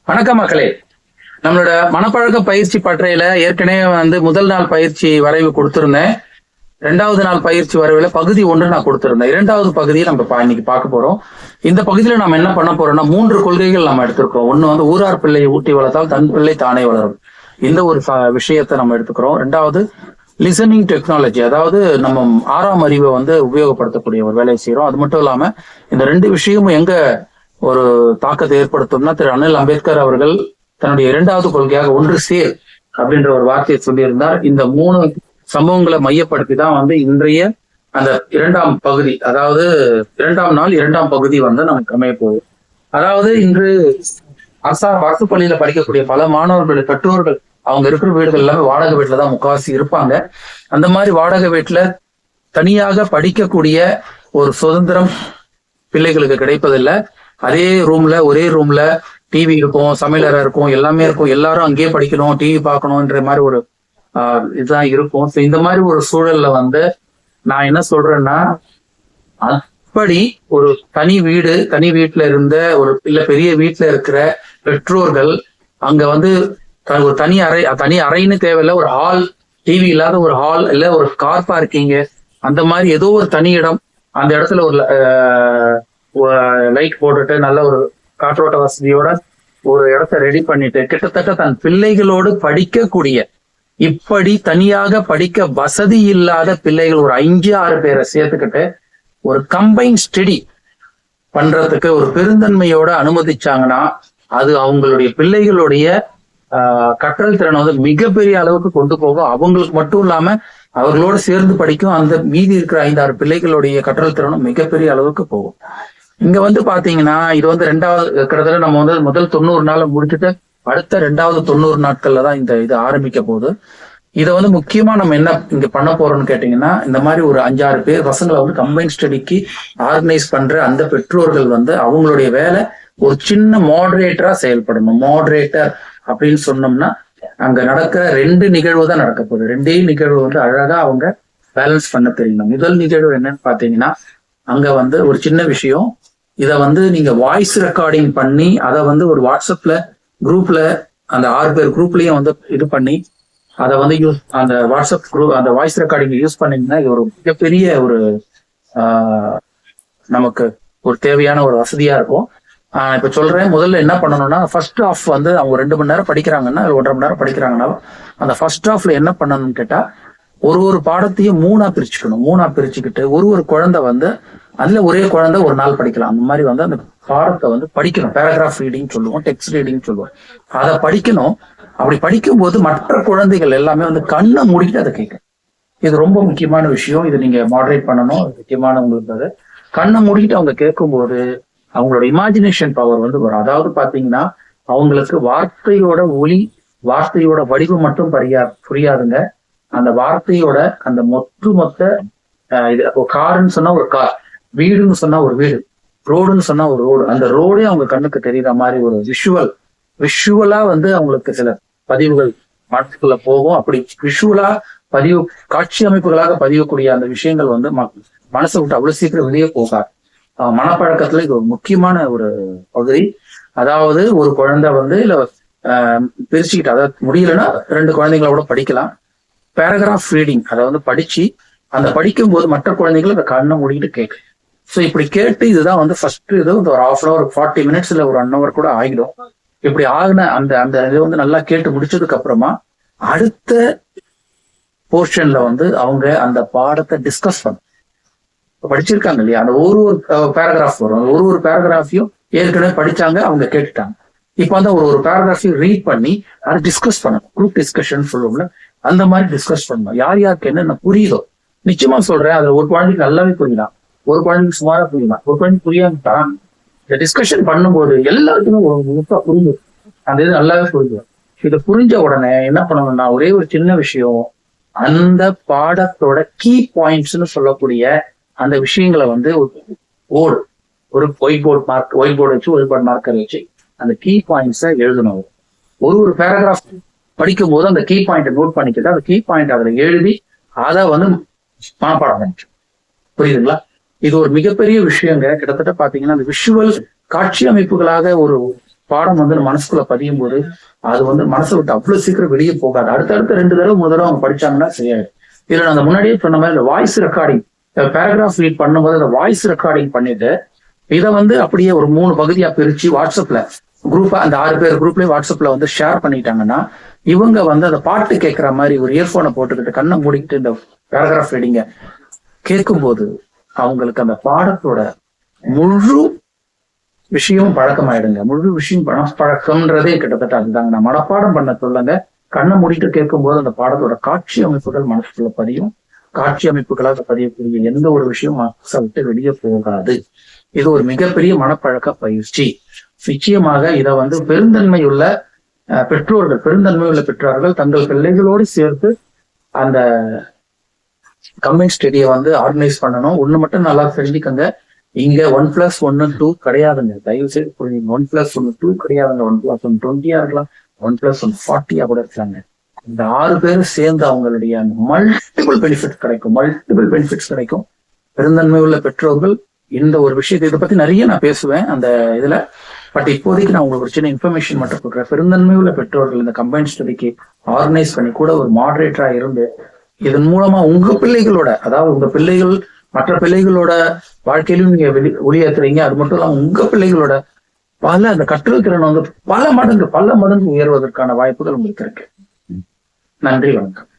வணக்கம் மக்களே. நம்மளோட மனப்பழக்க பயிற்சி பட்டறையில ஏற்கனவே முதல் நாள் பயிற்சி வரைவு கொடுத்திருந்தேன். 2வது நாள் பயிற்சி வரைவுல பகுதி 1 நான் கொடுத்திருந்தேன். 2வது பகுதியை நம்ம இன்னைக்கு பார்க்க போறோம். இந்த பகுதியில நம்ம என்ன பண்ண போறோம்னா 3 கொள்கைகள் நம்ம எடுத்திருக்கோம். ஒண்ணு ஊரார் பிள்ளையை ஊட்டி வளர்த்தால் தன் பிள்ளை தானே வளரும், இந்த ஒரு விஷயத்தை நம்ம எடுத்துக்கிறோம். 2வது லிசனிங் டெக்னாலஜி, அதாவது நம்ம 6ஆம் அறிவை உபயோகப்படுத்தக்கூடிய ஒரு வேலையை செய்யறோம். அது மட்டும் இல்லாம இந்த 2 விஷயமும் எங்க ஒரு தாக்கத்தை ஏற்படுத்தும்னா, திரு அண்ணல் அம்பேத்கர் அவர்கள் தன்னுடைய 2வது கொள்கையாக ஒன்று சேர் அப்படின்ற ஒரு வார்த்தையை சொல்லியிருந்தார். இந்த 3 சம்பவங்களை மையப்படுத்தி தான் இன்றைய அந்த 2ஆம் பகுதி, அதாவது 2ஆம் நாள் 2ஆம் பகுதி நமக்கு அமைய போகுது. அதாவது இன்று அரசு பள்ளியில படிக்கக்கூடிய பல மாணவர்கள், பெற்றோர்கள் அவங்க இருக்கிற வீடுகள் எல்லாமே வாடகை வீட்டுல தான் முக்காவாசி இருப்பாங்க. அந்த மாதிரி வாடகை வீட்டுல தனியாக படிக்கக்கூடிய ஒரு சுதந்திரம் பிள்ளைகளுக்கு கிடைப்பதில்லை. அதே ரூம்ல, ஒரே ரூம்ல டிவி இருக்கும், சமையலறை இருக்கும், எல்லாமே இருக்கும். எல்லாரும் அங்கேயே படிக்கணும், டிவி பார்க்கணும்ன்ற மாதிரி ஒரு இதுதான் இருக்கும். இந்த மாதிரி ஒரு சூழல்ல நான் என்ன சொல்றேன்னா, அப்படி ஒரு தனி வீட்டுல இருந்த இல்ல பெரிய வீட்டுல இருக்கிற பெற்றோர்கள் அங்க ஒரு தனி அறைன்னு தேவையில்ல, ஒரு ஹால், டிவி இல்லாத ஒரு ஹால், இல்ல ஒரு கார் பார்க்கிங், அந்த மாதிரி ஏதோ ஒரு தனி இடம், அந்த இடத்துல ஒரு லைட் போட்டுட்டு நல்ல ஒரு காற்றோட்ட வசதியோட ஒரு இடத்த ரெடி பண்ணிட்டு கிட்டத்தட்ட தன் பிள்ளைகளோடு படிக்கக்கூடிய, இப்படி தனியாக படிக்க வசதி இல்லாத பிள்ளைகள் ஒரு 5-6 பேரை சேர்த்துக்கிட்டு ஒரு கம்பைன் ஸ்டடி பண்றதுக்கு ஒரு பெருந்தன்மையோட அனுமதிச்சாங்கன்னா அது அவங்களுடைய பிள்ளைகளுடைய கற்றல் திறனை மிகப்பெரிய அளவுக்கு கொண்டு போகும். அவங்களுக்கு மட்டும் இல்லாம அவர்களோடு சேர்ந்து படிக்கும் அந்த மீதி இருக்கிற 5-6 பிள்ளைகளுடைய கற்றல் திறனும் மிகப்பெரிய அளவுக்கு போகும். இங்க பாத்தீங்கன்னா இது 2வது கிட்டத்தட்ட நம்ம முதல் 90 நாளை முடிச்சுட்டு அடுத்த 2வது 90 நாட்கள்ல தான் இது ஆரம்பிக்க போகுது. இதை முக்கியமா நம்ம என்ன இங்க பண்ண போறோம்னு கேட்டீங்கன்னா, இந்த மாதிரி ஒரு 5-6 பேர் பசங்களை கம்பைன் ஸ்டடிக்கு ஆர்கனைஸ் பண்ற அந்த பெற்றோர்கள் அவங்களுடைய வேலை ஒரு சின்ன மாடரேட்டரா செயல்படணும். மாடரேட்டர் அப்படின்னு சொன்னோம்னா அங்க நடக்கிற 2 நிகழ்வு தான் நடக்க போகுது. 2 நிகழ்வு அழகா அவங்க பேலன்ஸ் பண்ண தெரியணும். முதல் நிகழ்வு என்னன்னு பாத்தீங்கன்னா, அங்க ஒரு சின்ன விஷயம், இதை நீங்க வாய்ஸ் ரெக்கார்டிங் பண்ணி அதை ஒரு வாட்ஸ்அப்ல குரூப்ல அந்த 6 பேர் குரூப்லயும் இது பண்ணி அதை அந்த வாட்ஸ்அப் குரூப் அந்த வாய்ஸ் ரெக்கார்டிங் யூஸ் பண்ணீங்கன்னா இது ஒரு மிகப்பெரிய ஒரு நமக்கு ஒரு தேவையான ஒரு வசதியா இருக்கும். இப்ப சொல்றேன், முதல்ல என்ன பண்ணணும்னா, ஃபர்ஸ்ட் ஹாஃப் அவங்க 2 மணி நேரம் படிக்கிறாங்கன்னா, 1.5 மணி நேரம் படிக்கிறாங்கன்னா, அந்த ஃபர்ஸ்ட் ஹாஃப்ல என்ன பண்ணணும்னு கேட்டா, ஒரு பாடத்தையும் 3ஆ பிரிச்சுக்கணும். 3ஆ பிரிச்சுக்கிட்டு ஒரு குழந்தை அதுல ஒரே குழந்தை ஒரு நாள் படிக்கலாம். அந்த மாதிரி அந்த பாடத்தை படிக்கணும். பேராகிராஃப் ரீடிங் சொல்லுவோம், டெக்ஸ்ட் ரீடிங் சொல்லுவோம். அதை படிக்கணும். அப்படி படிக்கும் போது மற்ற குழந்தைகள் எல்லாமே கண்ணை மூடிட்டு அதை கேட்கணும். இது ரொம்ப முக்கியமான விஷயம். இது நீங்க மாடரேட் பண்ணணும். முக்கியமான உங்களுக்கு கண்ணை மூடிட்டு அவங்க கேட்கும்போது அவங்களோட இமேஜினேஷன் பவர் வரும். அதாவது பாத்தீங்கன்னா, அவங்களுக்கு வார்த்தையோட ஒலி, வார்த்தையோட வடிவம் மட்டும் புரியாதுங்க. அந்த வார்த்தையோட அந்த மொத்த இது காருன்னு சொன்னா ஒரு கார், வீடுன்னு சொன்னா ஒரு வீடு, ரோடுன்னு சொன்னா ஒரு ரோடு, அந்த ரோடே அவங்க கண்ணுக்கு தெரியுற மாதிரி ஒரு விஷுவலா அவங்களுக்கு சில பதிவுகள் மனசுக்குள்ள போகும். அப்படி விஷுவலா காட்சி அமைப்புகளாக பதியக்கூடிய அந்த விஷயங்கள் மனசை விட்டு அவ்வளவு சீக்கிரம் வெளியே போகாது. மனப்பழக்கத்துல இது ஒரு முக்கியமான ஒரு பகுதி. அதாவது ஒரு குழந்தை இல்ல பிரிச்சுக்கிட்டு, அதாவது முடியலன்னா 2 குழந்தைங்களோட படிக்கலாம். பேராகிராஃப் ரீடிங், அதை படிச்சு அந்த படிக்கும் போது மற்ற குழந்தைகள் அந்த கண்ணை மூடிட்டு கேட்கும். ஸோ இப்படி கேட்டு இதுதான் ஃபர்ஸ்ட் இது ஒரு 1/2 hour 40 minutes இல்ல ஒரு 1 hour கூட ஆகிடும். இப்படி ஆகின அந்த அந்த இது நல்லா கேட்டு முடிச்சதுக்கு அப்புறமா அடுத்த போர்ஷன்ல அவங்க அந்த பாடத்தை டிஸ்கஸ் பண்ணும். படிச்சிருக்காங்க இல்லையா, அந்த ஒரு பேராகிராஃப் வரும். ஒரு பேராகிராஃபையும் ஏற்கனவே படிச்சாங்க, அவங்க கேட்டுட்டாங்க. இப்ப ஒரு பேராகிராஃபையும் ரீட் பண்ணி அதை டிஸ்கஸ் பண்ணணும். குரூப் டிஸ்கஷன் சொல்லுவோம்ல, அந்த மாதிரி டிஸ்கஸ் பண்ணணும். யாருக்கு என்னென்ன புரியுதோ, நிச்சயமா சொல்றேன், அதுல ஒரு குழந்தைக்கு நல்லாவே புரியலாம், ஒரு குழந்தைக்கு சுமாரா புரியலாம், ஒரு குழந்தைக்கு புரியாம இந்த டிஸ்கஷன் பண்ணும்போது எல்லாருக்குமே ஒரு புரிஞ்சு அந்த இது நல்லாவே புரிஞ்சுடும். இது புரிஞ்ச உடனே என்ன பண்ணணும்னா, ஒரே ஒரு சின்ன விஷயம், அந்த பாடத்தோட கீ பாயிண்ட்ஸ்ன்னு சொல்லக்கூடிய அந்த விஷயங்களை ஒரு ஒயிட் போர்டு வச்சு ஒயிட் போர்ட் மார்க்கர் வச்சு அந்த கீ பாயிண்ட்ஸை எழுதணும். ஒரு பேராகிராஃப் படிக்கும் போது அந்த கீ பாயிண்ட் நோட் பண்ணிக்கிட்டு அந்த கீ பாயிண்ட் அதுல எழுதி அதை மனப்பாடம் பண்ணிச்சு. புரியுதுங்களா? இது ஒரு மிகப்பெரிய விஷயங்க. கிட்டத்தட்ட பாத்தீங்கன்னா அந்த விஷுவல் காட்சி அமைப்புகளாக ஒரு பாடம் வந்து மனசுக்குள்ள பதியும் போது அது வந்து மனசை விட்டு அவ்வளவு சீக்கிரம் வெளியே போகாது. அடுத்தடுத்த 2 தடவை 3 தடவை அவங்க படிச்சாங்கன்னா சரியாயிடும். இதுல நான் முன்னாடியே சொன்ன மாதிரி இந்த வாய்ஸ் ரெக்கார்டிங், பேராகிராஃப் ரீட் பண்ணும்போது அந்த வாய்ஸ் ரெக்கார்டிங் பண்ணிட்டு இதை வந்து அப்படியே ஒரு 3 பகுதியா பிரிச்சு வாட்ஸ்அப்ல குரூப்பா அந்த 6 பேர் குரூப்லயே வாட்ஸ்அப்ல வந்து ஷேர் பண்ணிட்டாங்கன்னா இவங்க வந்து அந்த பாட்டு கேட்கற மாதிரி ஒரு இயர்போனை போட்டுக்கிட்டு கண்ணை மூடிக்கிட்டு இந்த பேராகிராஃப் ரீடிங்க கேட்கும்போது அவங்களுக்கு அந்த பாடத்தோட முழு விஷயமும் பழக்கமாயிடுங்க. முழு விஷயம் பழக்கம்ன்றதே கிட்டத்தட்ட அதுதாங்க. நான் மனப்பாடம் பண்ண சொல்லுங்க, கண்ணை மூடிட்டு கேட்கும் போது அந்த பாடத்தோட காட்சி அமைப்புகள் மனசுக்குள்ள பதியும். காட்சி அமைப்புகளாக பதியக்கூடிய எந்த ஒரு விஷயம் மனசை விட்டு வெளியே போகாது. இது ஒரு மிகப்பெரிய மனப்பழக்க பயிற்சி. நிச்சயமாக இதை வந்து பெருந்தன்மை உள்ள பெற்றோர்கள் தங்கள் பிள்ளைகளோடு சேர்த்து அந்த கம்பைன் ஸ்டடியை வந்து ஆர்கனைஸ் பண்ணணும். ஒண்ணு மட்டும் நல்லா தெரிஞ்சுக்கங்க, இங்க 1+1 2 கிடையாதுங்க. தயவு செய்து புரிஞ்சுங்க. 1+1 2 கிடையாதுங்க. 1+1 20 இருக்கலாம், 1+1 40 கூட இருக்காங்க. இந்த 6 பேரும் சேர்ந்து அவங்களுடைய மல்டிபிள் பெனிஃபிட்ஸ் கிடைக்கும். பெருந்தன்மை உள்ள பெற்றோர்கள் இந்த ஒரு விஷயத்தை இதை பத்தி நிறைய நான் பேசுவேன் அந்த இதுல. பட் இப்போதைக்கு நான் உங்களுக்கு ஒரு சின்ன இன்ஃபர்மேஷன் மட்டும் கொடுக்குறேன். பெருந்தன்மை உள்ள பெற்றோர்கள் இந்த கம்பைன் ஸ்டடிக்கு ஆர்கனைஸ் பண்ணி கூட ஒரு மாடரேட்டரா இருந்து இதன் மூலமா உங்க பிள்ளைகளோட, அதாவது உங்க பிள்ளைகள் மற்ற பிள்ளைகளோட வாழ்க்கையிலும் நீங்க ஒளியேற்றுறீங்க. அது மட்டும் இல்லாம உங்க பிள்ளைகளோட அந்த கற்றல் திறன் வந்து பல மடங்கு உயர்வதற்கான வாய்ப்புகள் உங்களுக்கு இருக்கு. நன்றி, வணக்கம்.